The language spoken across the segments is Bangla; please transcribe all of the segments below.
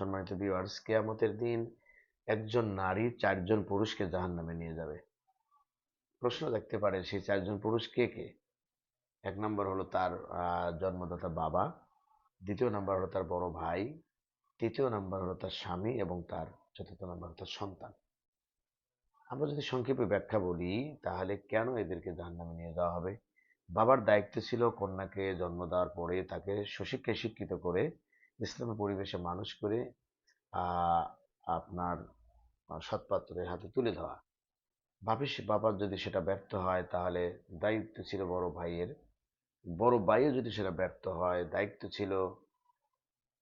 সম্মানিত ভিউয়ার্স, কিয়ামতের দিন একজন নারী 4 জন পুরুষকে জাহান্নামে নিয়ে যাবে। প্রশ্ন দেখতে পারেন সেই 4 জন পুরুষ কে কে? এক নম্বর হলো তার জন্মদাতা বাবা, দ্বিতীয় নাম্বার হলো তার বড় ভাই, তৃতীয় নাম্বার হলো তার স্বামী এবং তার চতুর্থ নাম্বার হলো তার সন্তান। আমরা যদি সংক্ষেপে ব্যাখ্যা বলি তাহলে কেন এদেরকে জাহান্নামে নিয়ে যাওয়া হবে? বাবার দায়িত্ব ছিল কন্যাকে জন্ম দেওয়ার পরে তাকে সুশিক্ষায় শিক্ষিত করে ইসলামী পরিবেশে মানুষ করে আহ আপনার সৎপাত্রের হাতে তুলে দেওয়া। বাবার যদি সেটা ব্যর্থ হয় তাহলে দায়িত্ব ছিল বড় ভাইয়ের। বড় ভাইও যদি সেটা ব্যর্থ হয় দায়িত্ব ছিল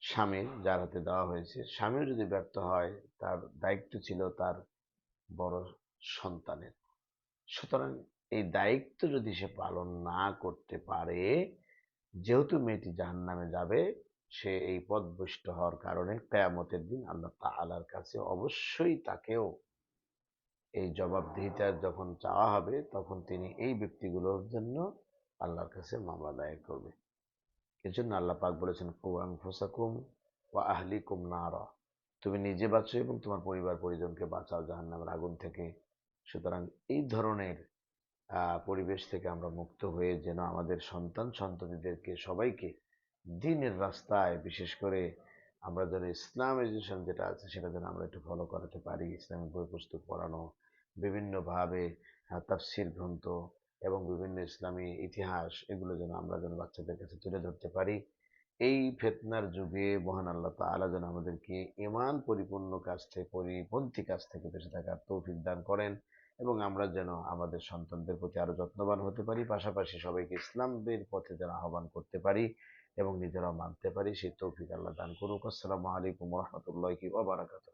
স্বামীর, যার হাতে দেওয়া হয়েছে। স্বামীও যদি ব্যর্থ হয় তার দায়িত্ব ছিল তার বড় সন্তানের। সুতরাং এই দায়িত্ব যদি সে পালন না করতে পারে, যেহেতু মেয়েটি জাহান্নামে যাবে, সে এই পথভ্রষ্ট হওয়ার কারণে কিয়ামতের দিন আল্লাহ তাআলার কাছে অবশ্যই তাকেও এই জবাবদিহিতার যখন চাওয়া হবে তখন তিনি এই ব্যক্তিগুলোর জন্য আল্লাহর কাছে মামলা দায়ের করবে। এজন্য আল্লাহ পাক বলেছেন, কু আনফুসাকুম ওয়া আহলিকুম নারা, তুমি নিজে বাঁচো এবং তোমার পরিবার পরিজনকে বাঁচাও জাহান্নামের আগুন থেকে। সুতরাং এই ধরনের পরিবেশ থেকে আমরা মুক্ত হয়ে যেন আমাদের সন্তান সন্ততিদেরকে সবাইকে দ্বীনের রাস্তায়, বিশেষ করে আমরা যেন ইসলাম এডুকেশন যেটা আছে সেটা যেন আমরা একটু ফলো করাতে পারি। ইসলামিক বই পুস্তক পড়ানো, বিভিন্নভাবে তাফসির গ্রন্থ এবং বিভিন্ন ইসলামী ইতিহাস, এগুলো যেন বাচ্চাদের কাছে তুলে ধরতে পারি। এই ফিতনার যুগে মহান আল্লাহ তাআলা যেন আমাদেরকে ঈমান পরিপূর্ণ কাজ থেকে, পরিপন্থী কাজ থেকে বেঁচে থাকার তৌফিক দান করেন এবং আমরা যেন আমাদের সন্তানদের প্রতি আরো যত্নবান হতে পারি, পাশাপাশি সবাইকে ইসলামের পথে যেন আহ্বান করতে পারি এবং নিজেরাও মানতে পারি, সেই তৌফিক আল্লাহ দান করুক। আসসালামু আলাইকুম ওয়া রাহমাতুল্লাহি ওয়া বারাকাতুহু।